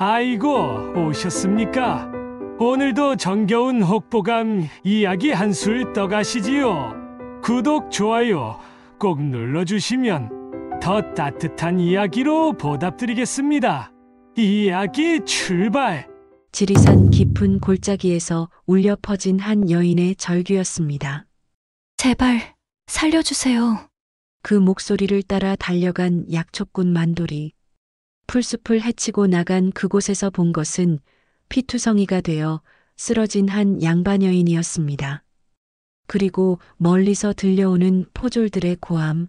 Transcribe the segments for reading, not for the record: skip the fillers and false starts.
아이고, 오셨습니까? 오늘도 정겨운 혹보감 이야기 한술 떠가시지요. 구독, 좋아요 꼭 눌러주시면 더 따뜻한 이야기로 보답드리겠습니다. 이야기 출발! 지리산 깊은 골짜기에서 울려 퍼진 한 여인의 절규였습니다. 제발 살려주세요. 그 목소리를 따라 달려간 약초꾼 만돌이 풀숲을 헤치고 나간 그곳에서 본 것은 피투성이가 되어 쓰러진 한 양반 여인이었습니다. 그리고 멀리서 들려오는 포졸들의 고함,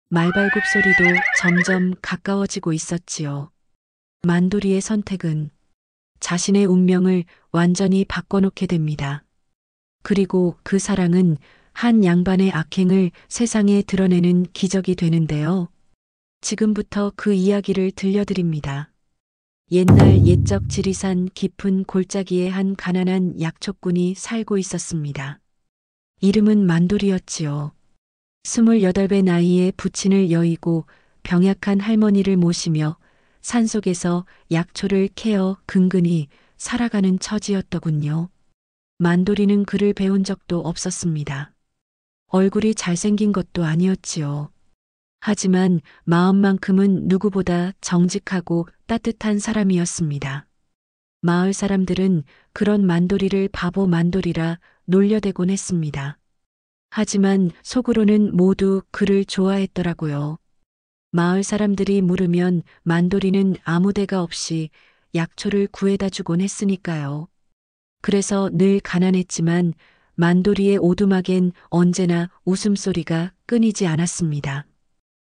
말발굽 소리도 점점 가까워지고 있었지요. 만돌이의 선택은 자신의 운명을 완전히 바꿔놓게 됩니다. 그리고 그 사랑은 한 양반의 악행을 세상에 드러내는 기적이 되는데요. 지금부터 그 이야기를 들려드립니다. 옛날 옛적 지리산 깊은 골짜기에 한 가난한 약초꾼이 살고 있었습니다. 이름은 만돌이였지요. 28배 나이에 부친을 여의고 병약한 할머니를 모시며 산속에서 약초를 캐어 근근히 살아가는 처지였더군요. 만돌이는 글을 배운 적도 없었습니다. 얼굴이 잘생긴 것도 아니었지요. 하지만 마음만큼은 누구보다 정직하고 따뜻한 사람이었습니다. 마을 사람들은 그런 만돌이를 바보 만돌이라 놀려대곤 했습니다. 하지만 속으로는 모두 그를 좋아했더라고요. 마을 사람들이 물으면 만돌이는 아무 데가 없이 약초를 구해다 주곤 했으니까요. 그래서 늘 가난했지만 만돌이의 오두막엔 언제나 웃음소리가 끊이지 않았습니다.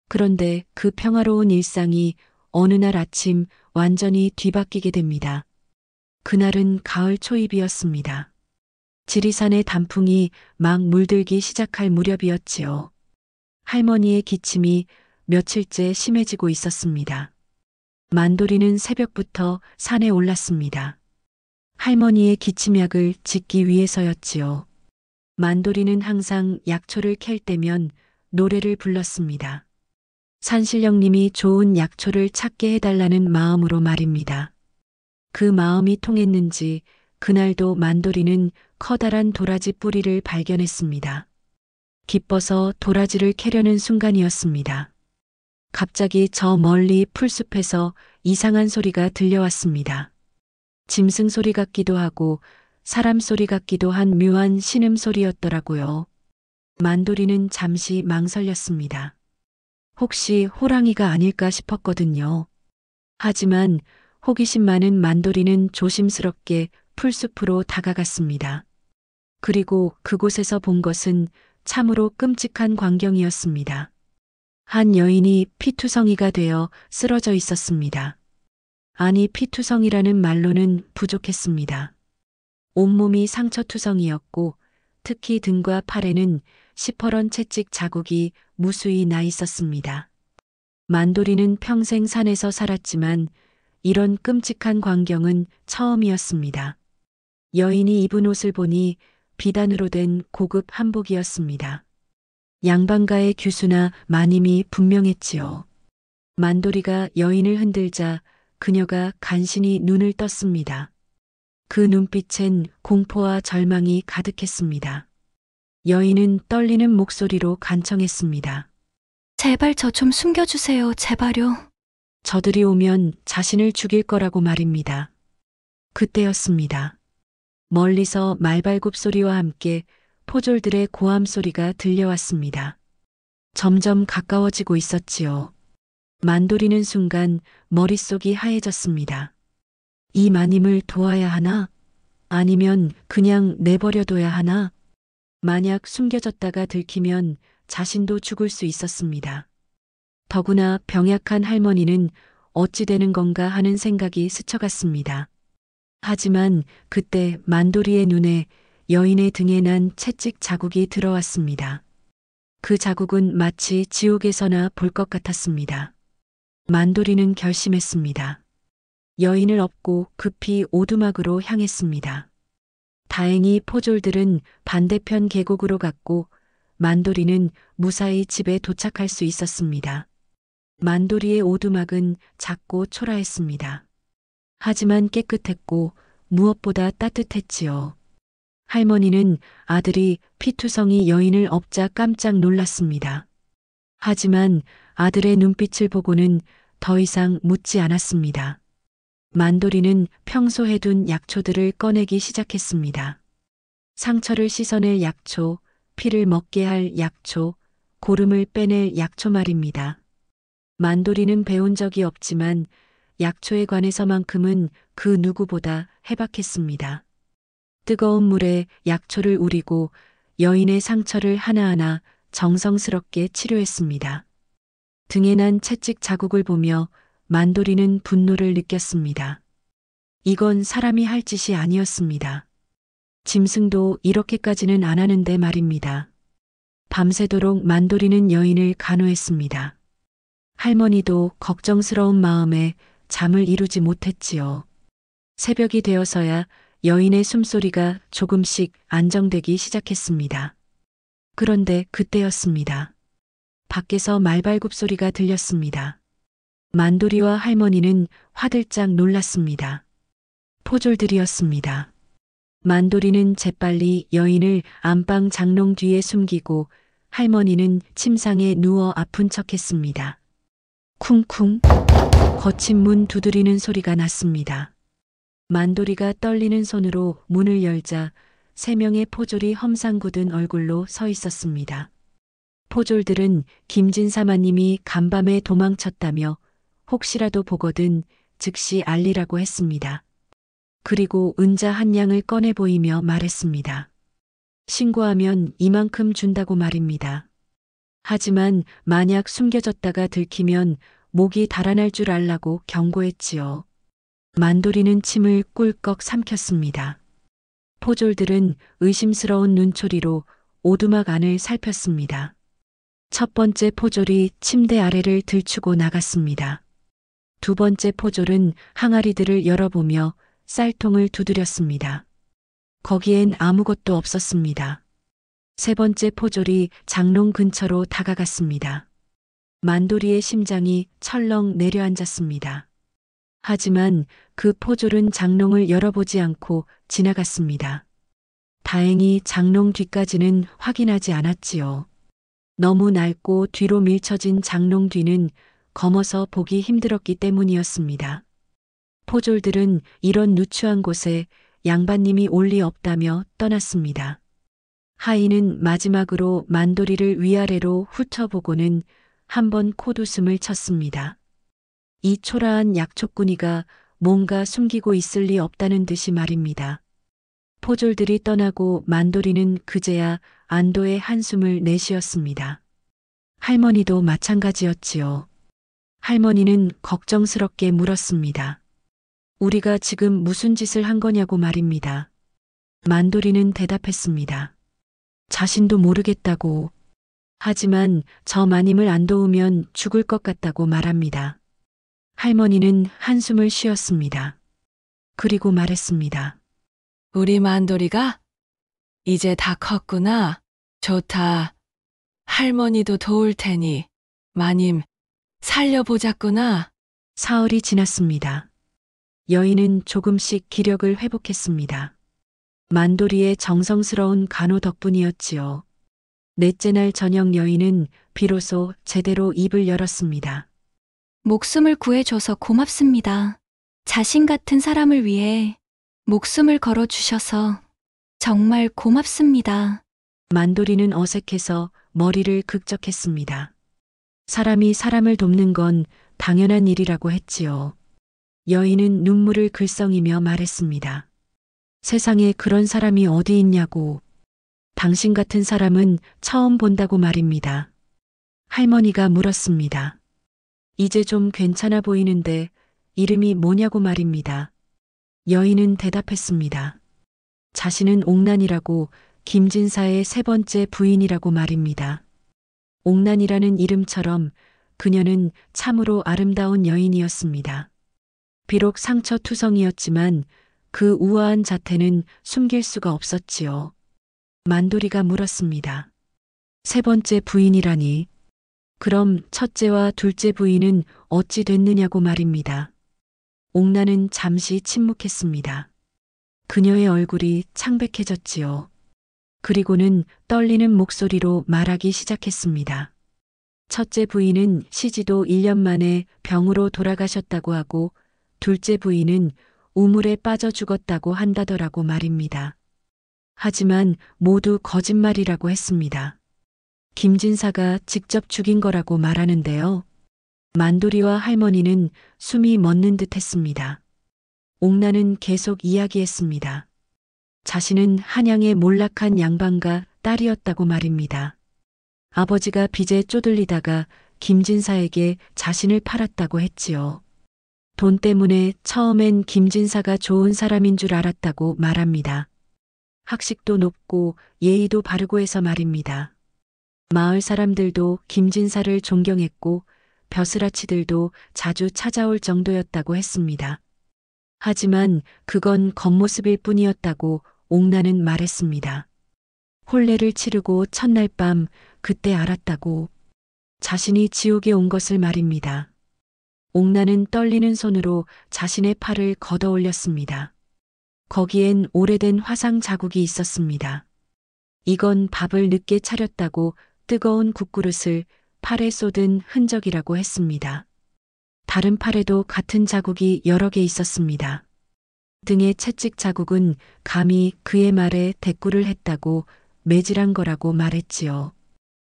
그런데 그 평화로운 일상이 어느 날 아침 완전히 뒤바뀌게 됩니다. 그날은 가을 초입이었습니다. 지리산의 단풍이 막 물들기 시작할 무렵이었지요. 할머니의 기침이 며칠째 심해지고 있었습니다. 만돌이는 새벽부터 산에 올랐습니다. 할머니의 기침약을 짓기 위해서였지요. 만돌이는 항상 약초를 캘 때면 노래를 불렀습니다. 산신령님이 좋은 약초를 찾게 해달라는 마음으로 말입니다. 그 마음이 통했는지 그날도 만돌이는 커다란 도라지 뿌리를 발견했습니다. 기뻐서 도라지를 캐려는 순간이었습니다. 갑자기 저 멀리 풀숲에서 이상한 소리가 들려왔습니다. 짐승 소리 같기도 하고 사람 소리 같기도 한 묘한 신음소리였더라고요. 만돌이는 잠시 망설였습니다. 혹시 호랑이가 아닐까 싶었거든요. 하지만 호기심 많은 만돌이는 조심스럽게 풀숲으로 다가갔습니다. 그리고 그곳에서 본 것은 참으로 끔찍한 광경이었습니다. 한 여인이 피투성이가 되어 쓰러져 있었습니다. 아니, 피투성이라는 말로는 부족했습니다. 온몸이 상처투성이었고 특히 등과 팔에는 시퍼런 채찍 자국이 무수히 나 있었습니다. 만돌이는 평생 산에서 살았지만 이런 끔찍한 광경은 처음이었습니다. 여인이 입은 옷을 보니 비단으로 된 고급 한복이었습니다. 양반가의 규수나 마님이 분명했지요. 만돌이가 여인을 흔들자 그녀가 간신히 눈을 떴습니다. 그 눈빛엔 공포와 절망이 가득했습니다. 여인은 떨리는 목소리로 간청했습니다. 제발 저 좀 숨겨주세요. 제발요. 저들이 오면 자신을 죽일 거라고 말입니다. 그때였습니다. 멀리서 말발굽 소리와 함께 포졸들의 고함 소리가 들려왔습니다. 점점 가까워지고 있었지요. 만돌이는 순간 머릿속이 하얘졌습니다. 이 마님을 도와야 하나? 아니면 그냥 내버려둬야 하나? 만약 숨겨졌다가 들키면 자신도 죽을 수 있었습니다. 더구나 병약한 할머니는 어찌 되는 건가 하는 생각이 스쳐갔습니다. 하지만 그때 만돌이의 눈에 여인의 등에 난 채찍 자국이 들어왔습니다. 그 자국은 마치 지옥에서나 볼 것 같았습니다. 만돌이는 결심했습니다. 여인을 업고 급히 오두막으로 향했습니다. 다행히 포졸들은 반대편 계곡으로 갔고 만돌이는 무사히 집에 도착할 수 있었습니다. 만돌이의 오두막은 작고 초라했습니다. 하지만 깨끗했고 무엇보다 따뜻했지요. 할머니는 아들이 피투성이 여인을 업자 깜짝 놀랐습니다. 하지만 아들의 눈빛을 보고는 더 이상 묻지 않았습니다. 만도리는 평소 해둔 약초들을 꺼내기 시작했습니다. 상처를 씻어낼 약초, 피를 먹게 할 약초, 고름을 빼낼 약초 말입니다. 만도리는 배운 적이 없지만 약초에 관해서만큼은 그 누구보다 해박했습니다. 뜨거운 물에 약초를 우리고 여인의 상처를 하나하나 정성스럽게 치료했습니다. 등에 난 채찍 자국을 보며 만도리는 분노를 느꼈습니다. 이건 사람이 할 짓이 아니었습니다. 짐승도 이렇게까지는 안 하는데 말입니다. 밤새도록 만도리는 여인을 간호했습니다. 할머니도 걱정스러운 마음에 잠을 이루지 못했지요. 새벽이 되어서야 여인의 숨소리가 조금씩 안정되기 시작했습니다. 그런데 그때였습니다. 밖에서 말발굽 소리가 들렸습니다. 만도리와 할머니는 화들짝 놀랐습니다. 포졸들이었습니다. 만도리는 재빨리 여인을 안방 장롱 뒤에 숨기고 할머니는 침상에 누워 아픈 척했습니다. 쿵쿵 거친 문 두드리는 소리가 났습니다. 만도리가 떨리는 손으로 문을 열자 3명의 포졸이 험상궂은 얼굴로 서 있었습니다. 포졸들은 김진사마님이 간밤에 도망쳤다며 혹시라도 보거든 즉시 알리라고 했습니다. 그리고 은자 한 양을 꺼내 보이며 말했습니다. 신고하면 이만큼 준다고 말입니다. 하지만 만약 숨겨졌다가 들키면 목이 달아날 줄 알라고 경고했지요. 만도리는 침을 꿀꺽 삼켰습니다. 포졸들은 의심스러운 눈초리로 오두막 안을 살폈습니다. 첫 번째 포졸이 침대 아래를 들추고 나갔습니다. 두 번째 포졸은 항아리들을 열어보며 쌀통을 두드렸습니다. 거기엔 아무것도 없었습니다. 세 번째 포졸이 장롱 근처로 다가갔습니다. 만도리의 심장이 철렁 내려앉았습니다. 하지만 그 포졸은 장롱을 열어보지 않고 지나갔습니다. 다행히 장롱 뒤까지는 확인하지 않았지요. 너무 낡고 뒤로 밀쳐진 장롱 뒤는 검어서 보기 힘들었기 때문이었습니다. 포졸들은 이런 누추한 곳에 양반님이 올 리 없다며 떠났습니다. 하인은 마지막으로 만도리를 위아래로 훑어보고는 한번 콧웃음을 쳤습니다. 이 초라한 약초꾼이가 뭔가 숨기고 있을 리 없다는 듯이 말입니다. 포졸들이 떠나고 만도리는 그제야 안도의 한숨을 내쉬었습니다. 할머니도 마찬가지였지요. 할머니는 걱정스럽게 물었습니다. 우리가 지금 무슨 짓을 한 거냐고 말입니다. 만도리는 대답했습니다. 자신도 모르겠다고. 하지만 저 마님을 안 도우면 죽을 것 같다고 말합니다. 할머니는 한숨을 쉬었습니다. 그리고 말했습니다. 우리 만도리가 이제 다 컸구나. 좋다. 할머니도 도울 테니 마님 살려보자꾸나. 사흘이 지났습니다. 여인은 조금씩 기력을 회복했습니다. 만도리의 정성스러운 간호 덕분이었지요. 넷째 날 저녁 여인은 비로소 제대로 입을 열었습니다. 목숨을 구해줘서 고맙습니다. 자신 같은 사람을 위해 목숨을 걸어주셔서 정말 고맙습니다. 만도리는 어색해서 머리를 극적했습니다. 사람이 사람을 돕는 건 당연한 일이라고 했지요. 여인은 눈물을 글썽이며 말했습니다. 세상에 그런 사람이 어디 있냐고. 당신 같은 사람은 처음 본다고 말입니다. 할머니가 물었습니다. 이제 좀 괜찮아 보이는데 이름이 뭐냐고 말입니다. 여인은 대답했습니다. 자신은 옥난이라고 김진사의 세 번째 부인이라고 말입니다. 옥난이라는 이름처럼 그녀는 참으로 아름다운 여인이었습니다. 비록 상처투성이었지만 그 우아한 자태는 숨길 수가 없었지요. 만도리가 물었습니다. 세 번째 부인이라니. 그럼 첫째와 둘째 부인은 어찌 됐느냐고 말입니다. 옥나는 잠시 침묵했습니다. 그녀의 얼굴이 창백해졌지요. 그리고는 떨리는 목소리로 말하기 시작했습니다. 첫째 부인은 시지도 1년 만에 병으로 돌아가셨다고 하고 둘째 부인은 우물에 빠져 죽었다고 한다더라고 말입니다. 하지만 모두 거짓말이라고 했습니다. 김진사가 직접 죽인 거라고 말하는데요. 만돌이와 할머니는 숨이 멎는 듯 했습니다. 옥나는 계속 이야기했습니다. 자신은 한양의 몰락한 양반가 딸이었다고 말입니다. 아버지가 빚에 쪼들리다가 김진사에게 자신을 팔았다고 했지요. 돈 때문에 처음엔 김진사가 좋은 사람인 줄 알았다고 말합니다. 학식도 높고 예의도 바르고 해서 말입니다. 마을 사람들도 김진사를 존경했고 벼슬아치들도 자주 찾아올 정도였다고 했습니다. 하지만 그건 겉모습일 뿐이었다고 옥나는 말했습니다. 혼례를 치르고 첫날 밤 그때 알았다고 자신이 지옥에 온 것을 말입니다. 옥나는 떨리는 손으로 자신의 팔을 걷어 올렸습니다. 거기엔 오래된 화상 자국이 있었습니다. 이건 밥을 늦게 차렸다고 뜨거운 국그릇을 팔에 쏟은 흔적이라고 했습니다. 다른 팔에도 같은 자국이 여러 개 있었습니다. 등의 채찍 자국은 감히 그의 말에 대꾸를 했다고 매질한 거라고 말했지요.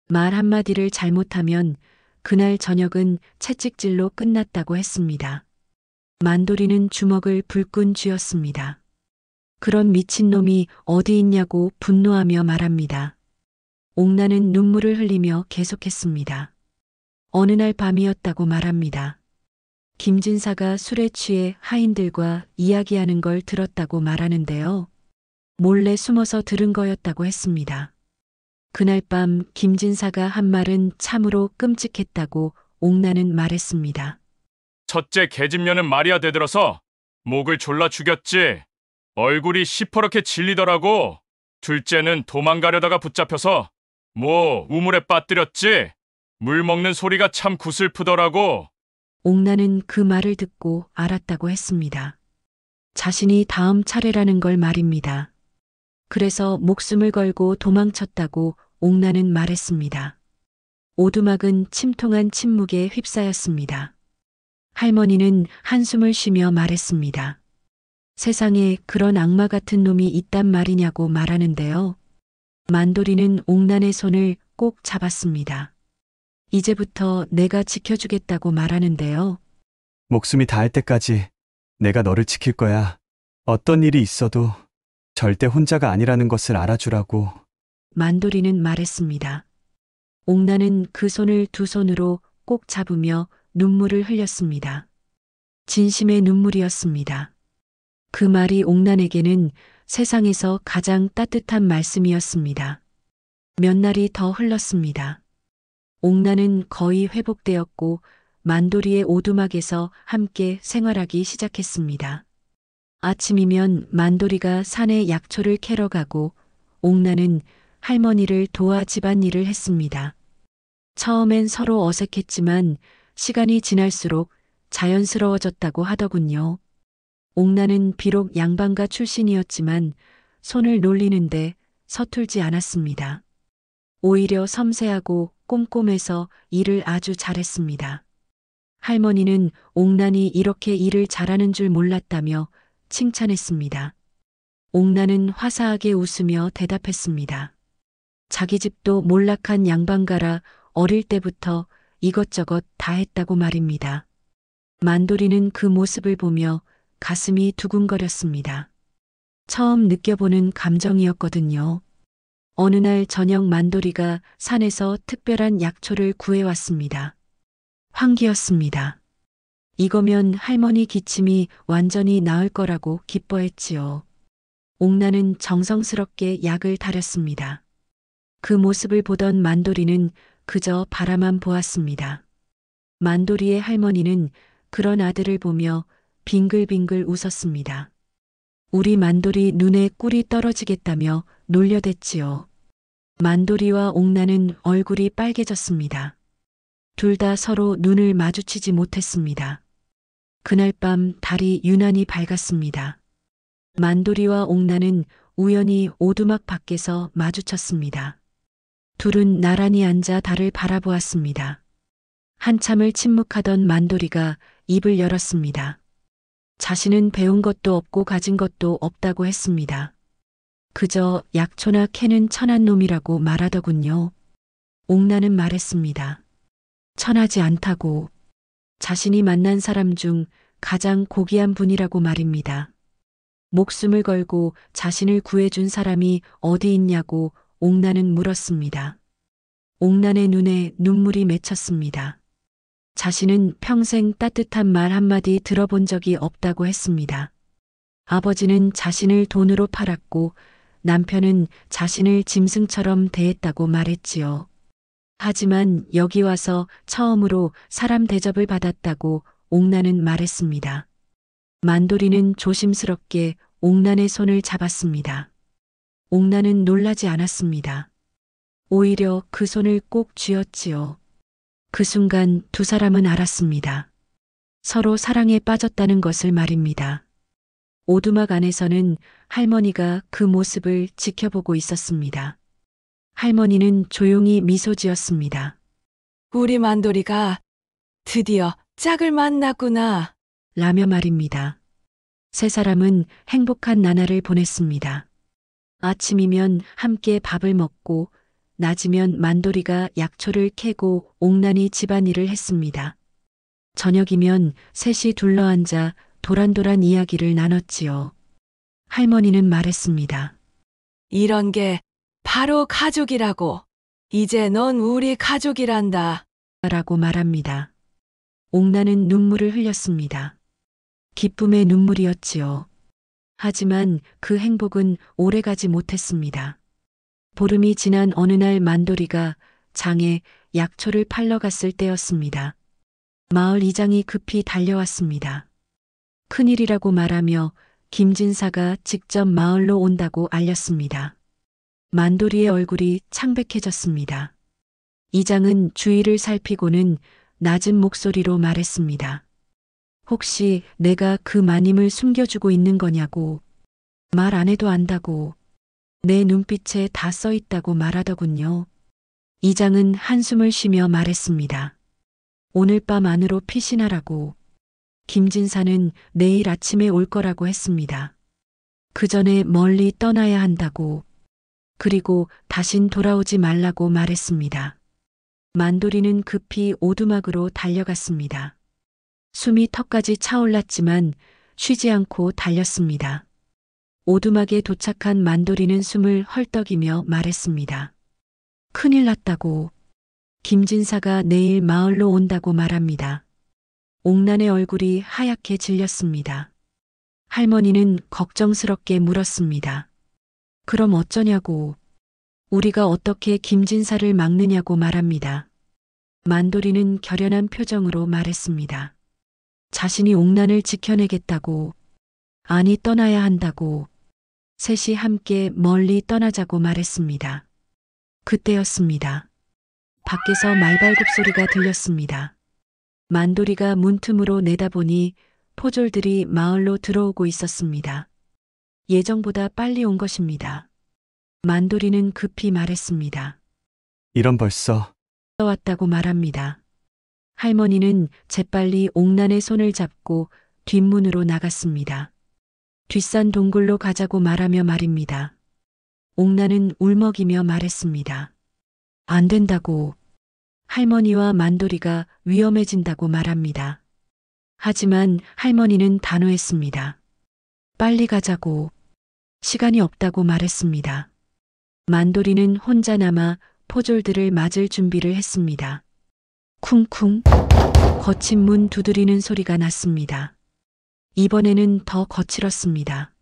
말 한마디를 잘못하면 그날 저녁은 채찍질로 끝났다고 했습니다. 만돌이는 주먹을 불끈 쥐었습니다. 그런 미친놈이 어디 있냐고 분노하며 말합니다. 옥나는 눈물을 흘리며 계속했습니다. 어느 날 밤이었다고 말합니다. 김진사가 술에 취해 하인들과 이야기하는 걸 들었다고 말하는데요. 몰래 숨어서 들은 거였다고 했습니다. 그날 밤 김진사가 한 말은 참으로 끔찍했다고 옥나는 말했습니다. 첫째 계집녀는 말이야 대들어서 목을 졸라 죽였지. 얼굴이 시퍼렇게 질리더라고. 둘째는 도망가려다가 붙잡혀서 우물에 빠뜨렸지. 물 먹는 소리가 참 구슬프더라고. 옥나는 그 말을 듣고 알았다고 했습니다. 자신이 다음 차례라는 걸 말입니다. 그래서 목숨을 걸고 도망쳤다고 옥나는 말했습니다. 오두막은 침통한 침묵에 휩싸였습니다. 할머니는 한숨을 쉬며 말했습니다. 세상에 그런 악마 같은 놈이 있단 말이냐고 말하는데요. 만돌이는 옥난의 손을 꼭 잡았습니다. 이제부터 내가 지켜주겠다고 말하는데요. 목숨이 닿을 때까지 내가 너를 지킬 거야. 어떤 일이 있어도 절대 혼자가 아니라는 것을 알아주라고. 만돌이는 말했습니다. 옥나는 그 손을 두 손으로 꼭 잡으며 눈물을 흘렸습니다. 진심의 눈물이었습니다. 그 말이 옥난에게는 세상에서 가장 따뜻한 말씀이었습니다. 몇 날이 더 흘렀습니다. 옥난은 거의 회복되었고 만돌이의 오두막에서 함께 생활하기 시작했습니다. 아침이면 만돌이가 산에 약초를 캐러 가고 옥난은 할머니를 도와 집안일을 했습니다. 처음엔 서로 어색했지만 시간이 지날수록 자연스러워졌다고 하더군요. 옥난은 비록 양반가 출신이었지만 손을 놀리는데 서툴지 않았습니다. 오히려 섬세하고 꼼꼼해서 일을 아주 잘했습니다. 할머니는 옥난이 이렇게 일을 잘하는 줄 몰랐다며 칭찬했습니다. 옥난은 화사하게 웃으며 대답했습니다. 자기 집도 몰락한 양반가라 어릴 때부터 이것저것 다 했다고 말입니다. 만돌이는 그 모습을 보며 가슴이 두근거렸습니다. 처음 느껴보는 감정이었거든요. 어느 날 저녁 만돌이가 산에서 특별한 약초를 구해왔습니다. 황기였습니다. 이거면 할머니 기침이 완전히 나을 거라고 기뻐했지요. 옥나는 정성스럽게 약을 다렸습니다. 그 모습을 보던 만돌이는 그저 바라만 보았습니다. 만돌이의 할머니는 그런 아들을 보며 빙글빙글 웃었습니다. 우리 만돌이 눈에 꿀이 떨어지겠다며 놀려댔지요. 만돌이와 옥나는 얼굴이 빨개졌습니다. 둘 다 서로 눈을 마주치지 못했습니다. 그날 밤 달이 유난히 밝았습니다. 만돌이와 옥나는 우연히 오두막 밖에서 마주쳤습니다. 둘은 나란히 앉아 달을 바라보았습니다. 한참을 침묵하던 만돌이가 입을 열었습니다. 자신은 배운 것도 없고 가진 것도 없다고 했습니다. 그저 약초나 캐는 천한 놈이라고 말하더군요. 옥나는 말했습니다. 천하지 않다고. 자신이 만난 사람 중 가장 고귀한 분이라고 말입니다. 목숨을 걸고 자신을 구해준 사람이 어디 있냐고 옥나는 물었습니다. 옥난의 눈에 눈물이 맺혔습니다. 자신은 평생 따뜻한 말 한마디 들어본 적이 없다고 했습니다. 아버지는 자신을 돈으로 팔았고 남편은 자신을 짐승처럼 대했다고 말했지요. 하지만 여기 와서 처음으로 사람 대접을 받았다고 옥난은 말했습니다. 만돌이는 조심스럽게 옥난의 손을 잡았습니다. 옥난은 놀라지 않았습니다. 오히려 그 손을 꼭 쥐었지요. 그 순간 두 사람은 알았습니다. 서로 사랑에 빠졌다는 것을 말입니다. 오두막 안에서는 할머니가 그 모습을 지켜보고 있었습니다. 할머니는 조용히 미소 지었습니다. 우리 만돌이가 드디어 짝을 만났구나. 라며 말입니다. 세 사람은 행복한 나날을 보냈습니다. 아침이면 함께 밥을 먹고 낮이면 만돌이가 약초를 캐고 옥난이 집안일을 했습니다. 저녁이면 셋이 둘러앉아 도란도란 이야기를 나눴지요. 할머니는 말했습니다. 이런 게 바로 가족이라고. 이제 넌 우리 가족이란다. 라고 말합니다. 옥난은 눈물을 흘렸습니다. 기쁨의 눈물이었지요. 하지만 그 행복은 오래가지 못했습니다. 보름이 지난 어느 날 만돌이가 장에 약초를 팔러 갔을 때였습니다. 마을 이장이 급히 달려왔습니다. 큰일이라고 말하며 김진사가 직접 마을로 온다고 알렸습니다. 만돌이의 얼굴이 창백해졌습니다. 이장은 주위를 살피고는 낮은 목소리로 말했습니다. 혹시 내가 그 마님을 숨겨주고 있는 거냐고. 말 안 해도 안다고. 내 눈빛에 다 써 있다고 말하더군요. 이장은 한숨을 쉬며 말했습니다. 오늘 밤 안으로 피신하라고. 김진사는 내일 아침에 올 거라고 했습니다. 그 전에 멀리 떠나야 한다고. 그리고 다신 돌아오지 말라고 말했습니다. 만돌이는 급히 오두막으로 달려갔습니다. 숨이 턱까지 차올랐지만 쉬지 않고 달렸습니다. 오두막에 도착한 만돌이는 숨을 헐떡이며 말했습니다. 큰일 났다고. 김진사가 내일 마을로 온다고 말합니다. 옥난의 얼굴이 하얗게 질렸습니다. 할머니는 걱정스럽게 물었습니다. 그럼 어쩌냐고. 우리가 어떻게 김진사를 막느냐고 말합니다. 만돌이는 결연한 표정으로 말했습니다. 자신이 옥난을 지켜내겠다고. 아니 떠나야 한다고. 셋이 함께 멀리 떠나자고 말했습니다. 그때였습니다. 밖에서 말발굽 소리가 들렸습니다. 만돌이가 문틈으로 내다보니 포졸들이 마을로 들어오고 있었습니다. 예정보다 빨리 온 것입니다. 만돌이는 급히 말했습니다. 이런 벌써 왔다고 말합니다. 할머니는 재빨리 옥난의 손을 잡고 뒷문으로 나갔습니다. 뒷산 동굴로 가자고 말하며 말입니다. 옥난은 울먹이며 말했습니다. 안 된다고. 할머니와 만돌이가 위험해진다고 말합니다. 하지만 할머니는 단호했습니다. 빨리 가자고. 시간이 없다고 말했습니다. 만돌이는 혼자 남아 포졸들을 맞을 준비를 했습니다. 쿵쿵. 거친 문 두드리는 소리가 났습니다. 이번에는 더 거칠었습니다.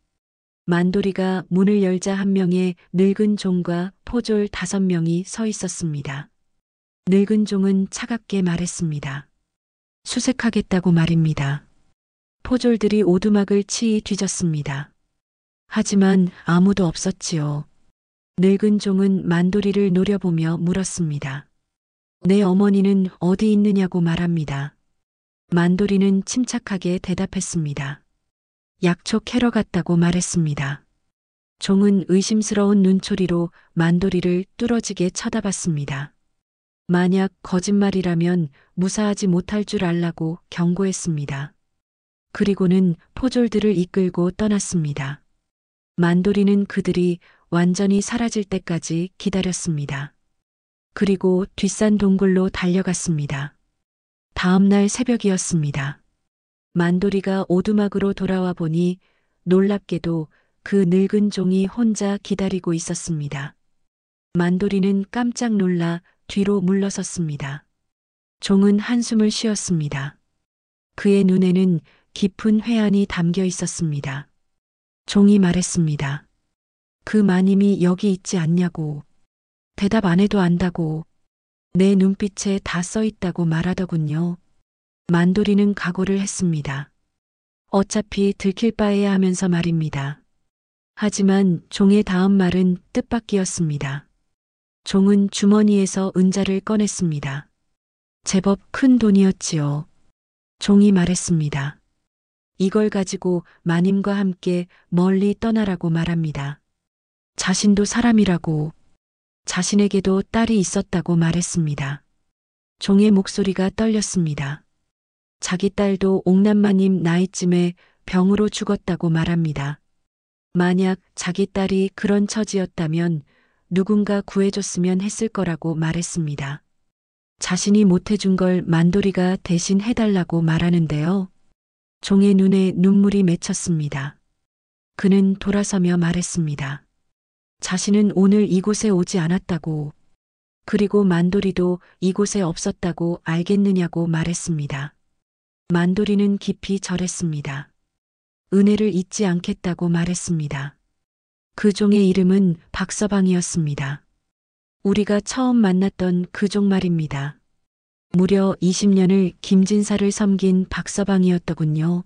만돌이가 문을 열자 한 명의 늙은 종과 포졸 5명이 서 있었습니다. 늙은 종은 차갑게 말했습니다. 수색하겠다고 말입니다. 포졸들이 오두막을 치이 뒤졌습니다. 하지만 아무도 없었지요. 늙은 종은 만돌이를 노려보며 물었습니다. 내 어머니는 어디 있느냐고 말합니다. 만돌이는 침착하게 대답했습니다. 약초 캐러 갔다고 말했습니다. 종은 의심스러운 눈초리로 만돌이를 뚫어지게 쳐다봤습니다. 만약 거짓말이라면 무사하지 못할 줄 알라고 경고했습니다. 그리고는 포졸들을 이끌고 떠났습니다. 만돌이는 그들이 완전히 사라질 때까지 기다렸습니다. 그리고 뒷산 동굴로 달려갔습니다. 다음 날 새벽이었습니다. 만돌이가 오두막으로 돌아와 보니 놀랍게도 그 늙은 종이 혼자 기다리고 있었습니다. 만돌이는 깜짝 놀라 뒤로 물러섰습니다. 종은 한숨을 쉬었습니다. 그의 눈에는 깊은 회한이 담겨 있었습니다. 종이 말했습니다. 그 마님이 여기 있지 않냐고. 대답 안 해도 안다고. 내 눈빛에 다 써 있다고 말하더군요. 만돌이는 각오를 했습니다. 어차피 들킬 바에야 하면서 말입니다. 하지만 종의 다음 말은 뜻밖이었습니다. 종은 주머니에서 은자를 꺼냈습니다. 제법 큰 돈이었지요. 종이 말했습니다. 이걸 가지고 마님과 함께 멀리 떠나라고 말합니다. 자신도 사람이라고, 자신에게도 딸이 있었다고 말했습니다. 종의 목소리가 떨렸습니다. 자기 딸도 옥남마님 나이쯤에 병으로 죽었다고 말합니다. 만약 자기 딸이 그런 처지였다면 누군가 구해줬으면 했을 거라고 말했습니다. 자신이 못해준 걸 만돌이가 대신 해달라고 말하는데요. 종의 눈에 눈물이 맺혔습니다. 그는 돌아서며 말했습니다. 자신은 오늘 이곳에 오지 않았다고, 그리고 만돌이도 이곳에 없었다고 알겠느냐고 말했습니다. 만돌이는 깊이 절했습니다. 은혜를 잊지 않겠다고 말했습니다. 그 종의 이름은 박서방이었습니다. 우리가 처음 만났던 그 종 말입니다. 무려 20년을 김진사를 섬긴 박서방이었더군요.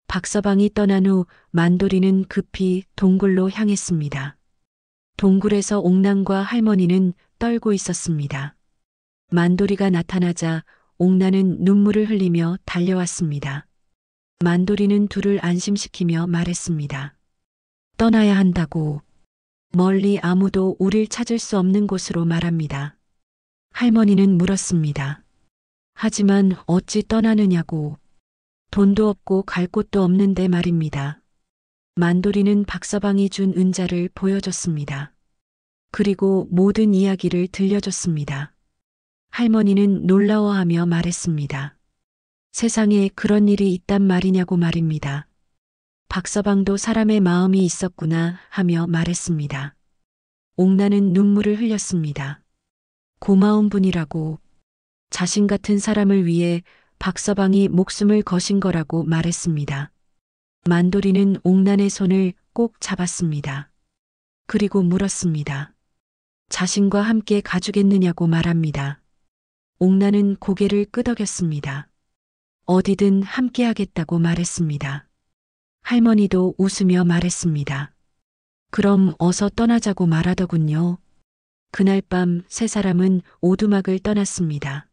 박서방이 떠난 후 만돌이는 급히 동굴로 향했습니다. 동굴에서 옥남과 할머니는 떨고 있었습니다. 만돌이가 나타나자 옥남은 눈물을 흘리며 달려왔습니다. 만돌이는 둘을 안심시키며 말했습니다. 떠나야 한다고. 멀리 아무도 우릴 찾을 수 없는 곳으로 말합니다. 할머니는 물었습니다. 하지만 어찌 떠나느냐고. 돈도 없고 갈 곳도 없는데 말입니다. 만돌이는 박서방이 준 은자를 보여줬습니다. 그리고 모든 이야기를 들려줬습니다. 할머니는 놀라워하며 말했습니다. 세상에 그런 일이 있단 말이냐고 말입니다. 박서방도 사람의 마음이 있었구나 하며 말했습니다. 옥나는 눈물을 흘렸습니다. 고마운 분이라고, 자신 같은 사람을 위해 박서방이 목숨을 거신 거라고 말했습니다. 만돌이는 옥난의 손을 꼭 잡았습니다. 그리고 물었습니다. 자신과 함께 가주겠느냐고 말합니다. 옥난은 고개를 끄덕였습니다. 어디든 함께 하겠다고 말했습니다. 할머니도 웃으며 말했습니다. 그럼 어서 떠나자고 말하더군요. 그날 밤 세 사람은 오두막을 떠났습니다.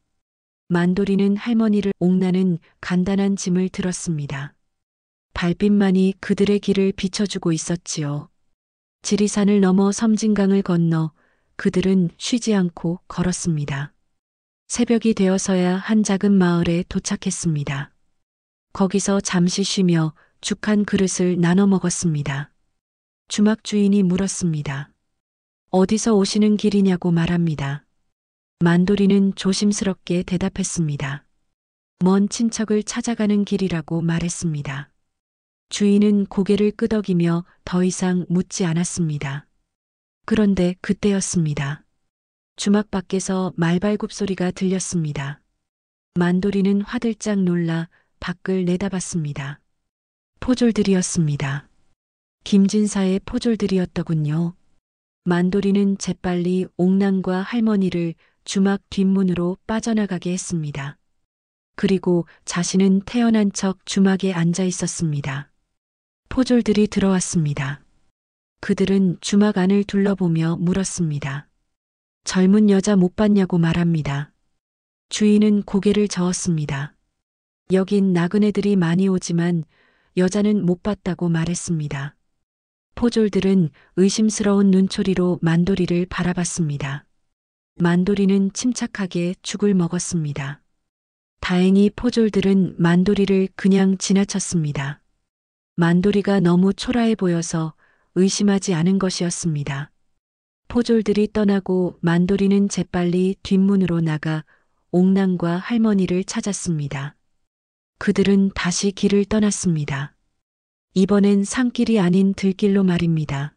만돌이는 할머니를, 옥나는 간단한 짐을 들었습니다. 달빛만이 그들의 길을 비춰주고 있었지요. 지리산을 넘어 섬진강을 건너 그들은 쉬지 않고 걸었습니다. 새벽이 되어서야 한 작은 마을에 도착했습니다. 거기서 잠시 쉬며 죽 한 그릇을 나눠 먹었습니다. 주막 주인이 물었습니다. 어디서 오시는 길이냐고 말합니다. 만돌이는 조심스럽게 대답했습니다. 먼 친척을 찾아가는 길이라고 말했습니다. 주인은 고개를 끄덕이며 더 이상 묻지 않았습니다. 그런데 그때였습니다. 주막 밖에서 말발굽 소리가 들렸습니다. 만돌이는 화들짝 놀라 밖을 내다봤습니다. 포졸들이었습니다. 김진사의 포졸들이었더군요. 만돌이는 재빨리 옥남과 할머니를 주막 뒷문으로 빠져나가게 했습니다. 그리고 자신은 태어난 척 주막에 앉아 있었습니다. 포졸들이 들어왔습니다. 그들은 주막 안을 둘러보며 물었습니다. 젊은 여자 못 봤냐고 말합니다. 주인은 고개를 저었습니다. 여긴 나그네들이 많이 오지만 여자는 못 봤다고 말했습니다. 포졸들은 의심스러운 눈초리로 만도리를 바라봤습니다. 만도리는 침착하게 죽을 먹었습니다. 다행히 포졸들은 만도리를 그냥 지나쳤습니다. 만도리가 너무 초라해 보여서 의심하지 않은 것이었습니다. 포졸들이 떠나고 만도리는 재빨리 뒷문으로 나가 옥남과 할머니를 찾았습니다. 그들은 다시 길을 떠났습니다. 이번엔 산길이 아닌 들길로 말입니다.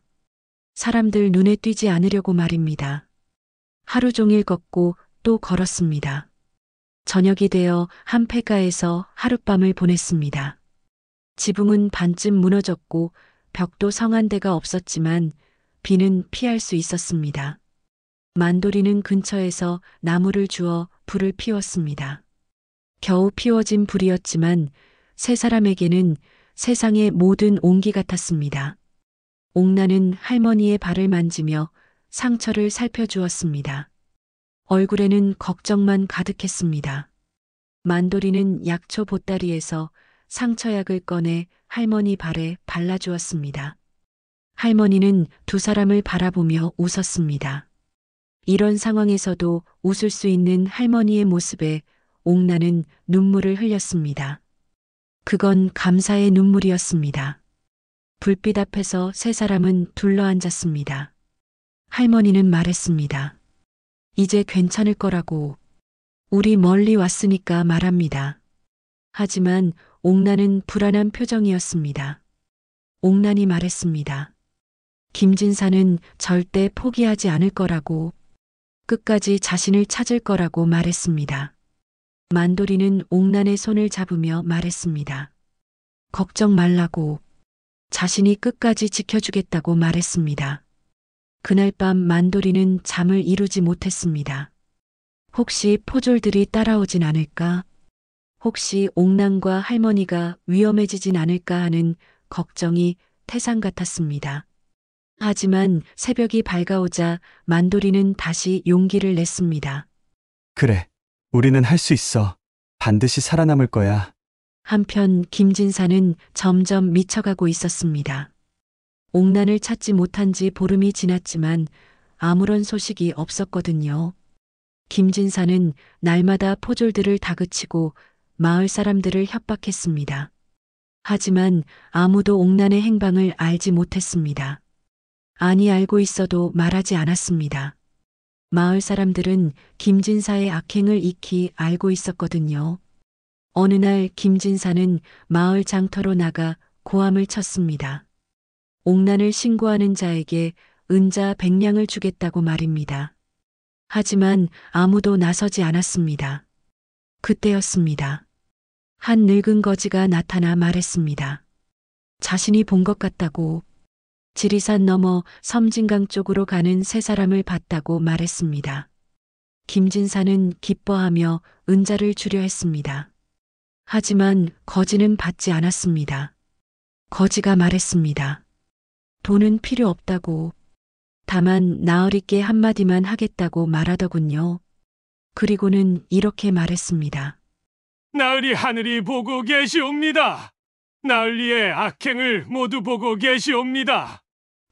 사람들 눈에 띄지 않으려고 말입니다. 하루 종일 걷고 또 걸었습니다. 저녁이 되어 한 폐가에서 하룻밤을 보냈습니다. 지붕은 반쯤 무너졌고 벽도 성한 데가 없었지만 비는 피할 수 있었습니다. 만도리는 근처에서 나무를 주워 불을 피웠습니다. 겨우 피워진 불이었지만 세 사람에게는 세상의 모든 온기 같았습니다. 옥나는 할머니의 발을 만지며 상처를 살펴주었습니다. 얼굴에는 걱정만 가득했습니다. 만도리는 약초 보따리에서 상처약을 꺼내 할머니 발에 발라주었습니다. 할머니는 두 사람을 바라보며 웃었습니다. 이런 상황에서도 웃을 수 있는 할머니의 모습에 옥나는 눈물을 흘렸습니다. 그건 감사의 눈물이었습니다. 불빛 앞에서 세 사람은 둘러앉았습니다. 할머니는 말했습니다. 이제 괜찮을 거라고. 우리 멀리 왔으니까 말합니다. 하지만 옥나는 불안한 표정이었습니다. 옥난이 말했습니다. 김진사는 절대 포기하지 않을 거라고, 끝까지 자신을 찾을 거라고 말했습니다. 만도리는 옥난의 손을 잡으며 말했습니다. 걱정 말라고, 자신이 끝까지 지켜주겠다고 말했습니다. 그날 밤 만도리는 잠을 이루지 못했습니다. 혹시 포졸들이 따라오진 않을까? 혹시 옥난과 할머니가 위험해지진 않을까 하는 걱정이 태산 같았습니다. 하지만 새벽이 밝아오자 만도리는 다시 용기를 냈습니다. 그래, 우리는 할 수 있어. 반드시 살아남을 거야. 한편 김진사는 점점 미쳐가고 있었습니다. 옥난을 찾지 못한 지 보름이 지났지만 아무런 소식이 없었거든요. 김진사는 날마다 포졸들을 다그치고 마을 사람들을 협박했습니다. 하지만 아무도 옥난의 행방을 알지 못했습니다. 아니 알고 있어도 말하지 않았습니다. 마을 사람들은 김진사의 악행을 익히 알고 있었거든요. 어느 날 김진사는 마을 장터로 나가 고함을 쳤습니다. 옥난을 신고하는 자에게 은자 100냥을 주겠다고 말입니다. 하지만 아무도 나서지 않았습니다. 그때였습니다. 한 늙은 거지가 나타나 말했습니다. 자신이 본 것 같다고. 지리산 넘어 섬진강 쪽으로 가는 세 사람을 봤다고 말했습니다. 김진사는 기뻐하며 은자를 주려 했습니다. 하지만 거지는 받지 않았습니다. 거지가 말했습니다. 돈은 필요 없다고. 다만 나을 있게 한마디만 하겠다고 말하더군요. 그리고는 이렇게 말했습니다. 나으리 하늘이 보고 계시옵니다. 나으리의 악행을 모두 보고 계시옵니다.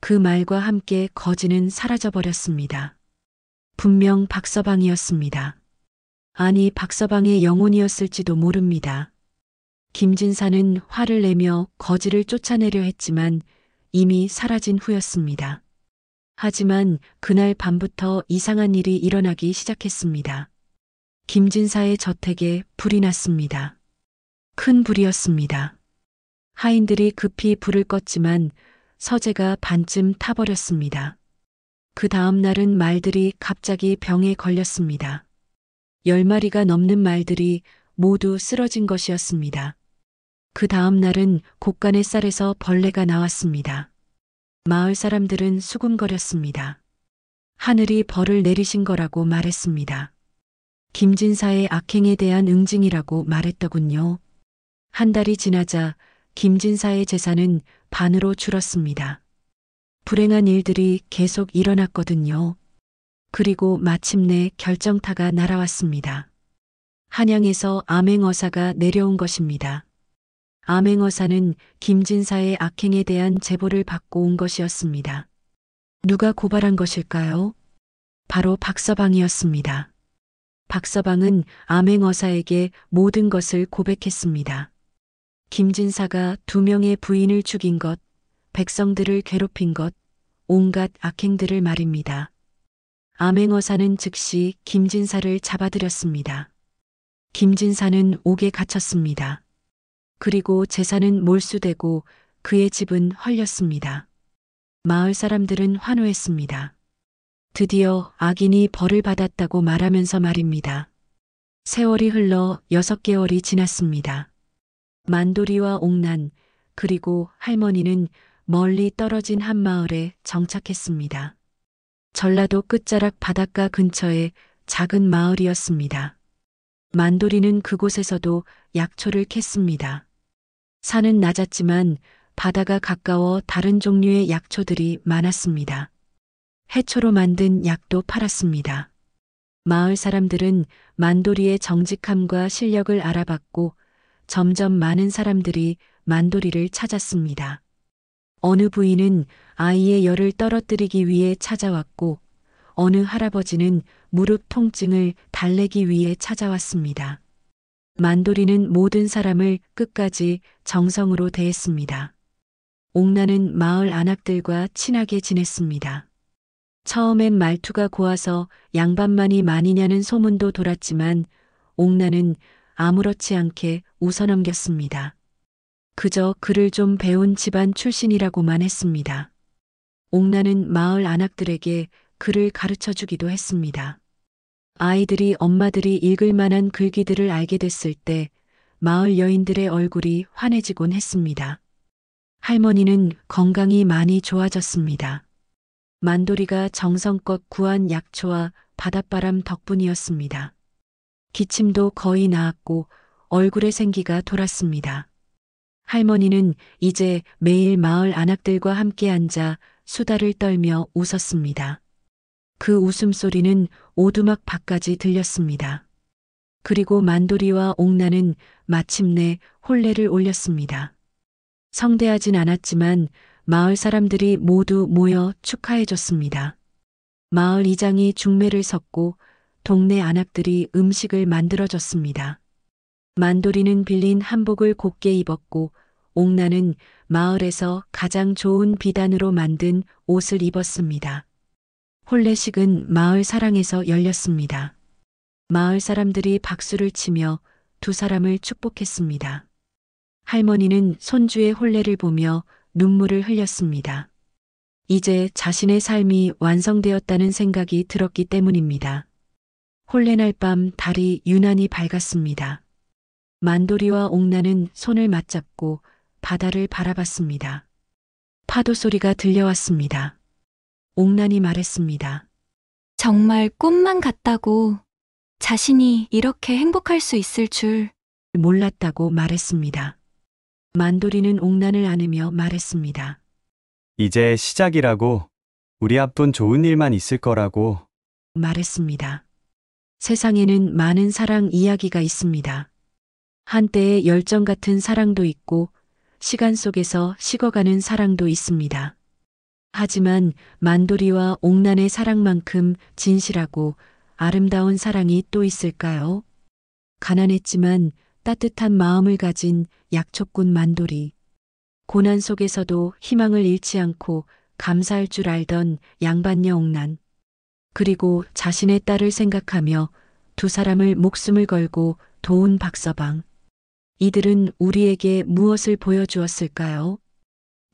그 말과 함께 거지는 사라져버렸습니다. 분명 박서방이었습니다. 아니 박서방의 영혼이었을지도 모릅니다. 김진사는 화를 내며 거지를 쫓아내려 했지만 이미 사라진 후였습니다. 하지만 그날 밤부터 이상한 일이 일어나기 시작했습니다. 김진사의 저택에 불이 났습니다. 큰 불이었습니다. 하인들이 급히 불을 껐지만 서재가 반쯤 타버렸습니다. 그 다음 날은 말들이 갑자기 병에 걸렸습니다. 10마리가 넘는 말들이 모두 쓰러진 것이었습니다. 그 다음 날은 곳간의 쌀에서 벌레가 나왔습니다. 마을 사람들은 수군거렸습니다. 하늘이 벌을 내리신 거라고 말했습니다. 김진사의 악행에 대한 응징이라고 말했더군요. 한 달이 지나자 김진사의 재산은 반으로 줄었습니다. 불행한 일들이 계속 일어났거든요. 그리고 마침내 결정타가 날아왔습니다. 한양에서 암행어사가 내려온 것입니다. 암행어사는 김진사의 악행에 대한 제보를 받고 온 것이었습니다. 누가 고발한 것일까요? 바로 박서방이었습니다. 박서방은 암행어사에게 모든 것을 고백했습니다. 김진사가 2명의 부인을 죽인 것, 백성들을 괴롭힌 것, 온갖 악행들을 말입니다. 암행어사는 즉시 김진사를 잡아들였습니다. 김진사는 옥에 갇혔습니다. 그리고 재산은 몰수되고 그의 집은 헐렸습니다. 마을 사람들은 환호했습니다. 드디어 악인이 벌을 받았다고 말하면서 말입니다. 세월이 흘러 6개월이 지났습니다. 만돌이와 옥난 그리고 할머니는 멀리 떨어진 한 마을에 정착했습니다. 전라도 끝자락 바닷가 근처의 작은 마을이었습니다. 만돌이는 그곳에서도 약초를 캤습니다. 산은 낮았지만 바다가 가까워 다른 종류의 약초들이 많았습니다. 해초로 만든 약도 팔았습니다. 마을 사람들은 만돌이의 정직함과 실력을 알아봤고 점점 많은 사람들이 만돌이를 찾았습니다. 어느 부인은 아이의 열을 떨어뜨리기 위해 찾아왔고 어느 할아버지는 무릎 통증을 달래기 위해 찾아왔습니다. 만돌이는 모든 사람을 끝까지 정성으로 대했습니다. 옥나는 마을 안악들과 친하게 지냈습니다. 처음엔 말투가 고와서 양반만이 많이냐는 소문도 돌았지만 옥나는 아무렇지 않게 웃어넘겼습니다. 그저 글을 좀 배운 집안 출신이라고만 했습니다. 옥나는 마을 안악들에게 글을 가르쳐 주기도 했습니다. 아이들이 엄마들이 읽을 만한 글귀들을 알게 됐을 때 마을 여인들의 얼굴이 환해지곤 했습니다. 할머니는 건강이 많이 좋아졌습니다. 만돌이가 정성껏 구한 약초와 바닷바람 덕분이었습니다. 기침도 거의 나았고 얼굴에 생기가 돌았습니다. 할머니는 이제 매일 마을 안악들과 함께 앉아 수다를 떨며 웃었습니다. 그 웃음소리는 오두막 밖까지 들렸습니다. 그리고 만돌이와 옥나는 마침내 혼례를 올렸습니다. 성대하진 않았지만 마을 사람들이 모두 모여 축하해줬습니다. 마을 이장이 중매를 섰고 동네 안악들이 음식을 만들어줬습니다. 만돌이는 빌린 한복을 곱게 입었고 옥나는 마을에서 가장 좋은 비단으로 만든 옷을 입었습니다. 혼례식은 마을 사랑에서 열렸습니다. 마을 사람들이 박수를 치며 두 사람을 축복했습니다. 할머니는 손주의 혼례를 보며 눈물을 흘렸습니다. 이제 자신의 삶이 완성되었다는 생각이 들었기 때문입니다. 혼례날 밤 달이 유난히 밝았습니다. 만돌이와 옥나는 손을 맞잡고 바다를 바라봤습니다. 파도 소리가 들려왔습니다. 옥난이 말했습니다. 정말 꿈만 같다고. 자신이 이렇게 행복할 수 있을 줄. 몰랐다고 말했습니다. 만돌이는 옥난을 안으며 말했습니다. 이제 시작이라고. 우리 앞둔 좋은 일만 있을 거라고. 말했습니다. 세상에는 많은 사랑 이야기가 있습니다. 한때의 열정 같은 사랑도 있고 시간 속에서 식어가는 사랑도 있습니다. 하지만 만돌이와 옥난의 사랑만큼 진실하고 아름다운 사랑이 또 있을까요? 가난했지만 따뜻한 마음을 가진 약초꾼 만돌이. 고난 속에서도 희망을 잃지 않고 감사할 줄 알던 양반녀 옥난. 그리고 자신의 딸을 생각하며 두 사람을 목숨을 걸고 도운 박서방. 이들은 우리에게 무엇을 보여주었을까요?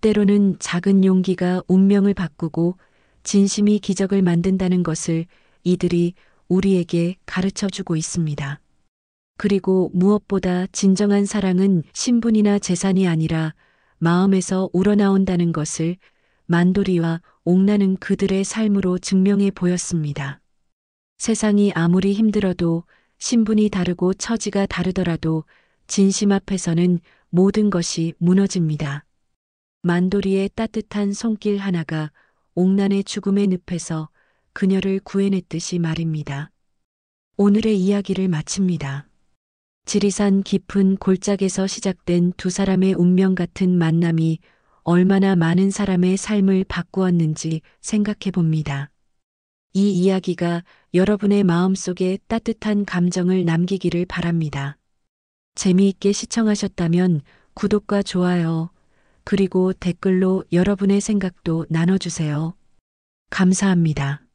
때로는 작은 용기가 운명을 바꾸고 진심이 기적을 만든다는 것을 이들이 우리에게 가르쳐 주고 있습니다. 그리고 무엇보다 진정한 사랑은 신분이나 재산이 아니라 마음에서 우러나온다는 것을 만돌이와 옥나는 그들의 삶으로 증명해 보였습니다. 세상이 아무리 힘들어도 신분이 다르고 처지가 다르더라도 진심 앞에서는 모든 것이 무너집니다. 만돌이의 따뜻한 손길 하나가 옥난의 죽음의 늪에서 그녀를 구해냈듯이 말입니다. 오늘의 이야기를 마칩니다. 지리산 깊은 골짜기에서 시작된 두 사람의 운명 같은 만남이 얼마나 많은 사람의 삶을 바꾸었는지 생각해 봅니다. 이 이야기가 여러분의 마음속에 따뜻한 감정을 남기기를 바랍니다. 재미있게 시청하셨다면 구독과 좋아요, 그리고 댓글로 여러분의 생각도 나눠주세요. 감사합니다.